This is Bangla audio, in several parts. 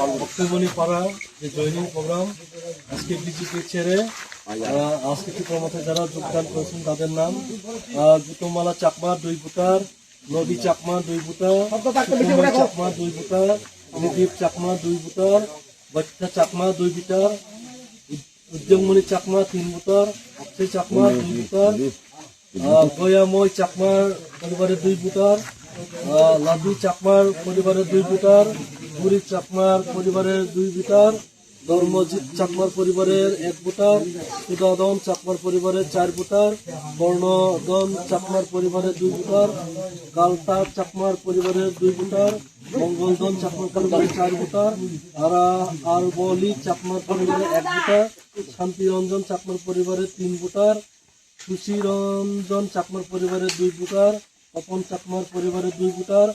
ভক্তমণি পাড়া যে জয়নিং প্রোগ্রাম আজকে বিজেপি ছেড়ে আজকে ত্রিপুরামাথায় যারা যোগদান করেছেন তাদের নাম গুতমালা Chakma 2 voter, Nadi Chakma 2 voter, Chakma 2 voter, Nidip Chakma 2 voter, Bachcha Chakma 2 voter, Udyogmoni Chakma 3 voter, Akshay Chakma 2 voter, Gayamoy চাকমার পরিবারের 2 ভোটার, লাদু চাকমার পরিবারের 2 ভোটার, বুড়ি চাকমার পরিবারের 2 ভোটার, ধর্মজিৎ চাকমার পরিবারের 1 ভোটার, সুদাদন চাকমার পরিবারের 4 ভোটার, বর্ণদন চাকমার পরিবারের 2 ভোটার, কালতা চাকমার পরিবারের 2 ভোটার, মঙ্গলদন চাকমার পরিবারের 4 ভোটার, আরবলি চাকমার পরিবারের 1 ভোটার, শান্তিরঞ্জন চাকমার পরিবারের 3 ভোটার, সুশীরঞ্জন চাকমার পরিবারের 2 ভোটার, তপন চাকমার পরিবারের 2 ভোটার,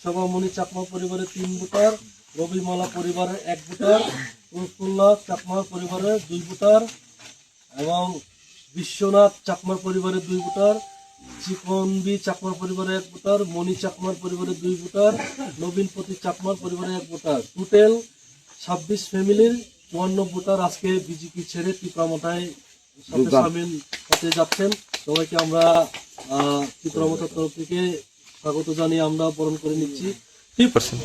শোভামণি চাকমার পরিবারের 3 ভোটার, রবিমালা পরিবারের 1 ভোটার, প্রফুল্লা চাকমার পরিবারের 2 ভোটার এবং বিশ্বনাথ চাকমার পরিবারের 2 ভোটার, চিকনবি চাকমার পরিবারের 1 ভোটার, মণি চাকমার পরিবারের 2 ভোটার, নবীনপতি চাকমার পরিবারের 1 ভোটার। টোটাল 26 ফ্যামিলির 54 ভোটার আজকে বিজেপি ছেড়ে ত্রিপুরামাথায় সাথে সামিল হতে যাচ্ছেন। সবাইকে আমরা ত্রিপুরামাথার তরফ থেকে স্বাগত জানিয়ে আমরা বরণ করে নিচ্ছি।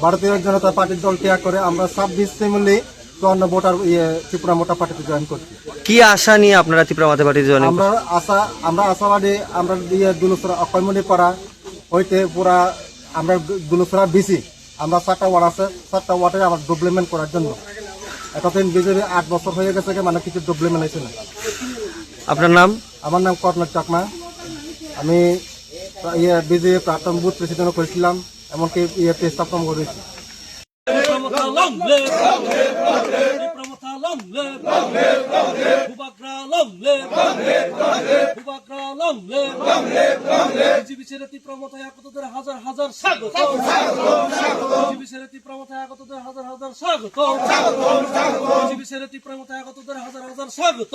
ভারতীয় জনতা পার্টির দল ত্যাগ করে আমরা 26 ফ্যামিলি 54 ভোটার ত্রিপুরামাথা পার্টিতে জয়েন করছি। কি আশা নিয়ে আপনারা ত্রিপুরামাথা পার্টিতে জয়েন? আমরা আশাবাদী আমরা দুলুসরা অক্ষয়মণি পাড়া হইতে পুরা আমরা দুলুসরা বিসি আমরা 4টা ওয়ার্ড আছে, 4টা ওয়ার্ডে আবার ডেভেলপমেন্ট করার জন্য। এতদিন বিজেপি 8 বছর হয়ে গেছে মানে কিছু ডেভেলপমেন্ট হয়েছে না। আপনার নাম? আমার নাম কর্ণক চাকমা। আমি বিজেপি প্রাক্তন বুথ প্রেসিডেন্ট করেছিলাম, এমনকি স্থাপন করেছি। হাজার হাজার স্বাগত, হাজার হাজার স্বাগত, হাজার হাজার স্বাগত।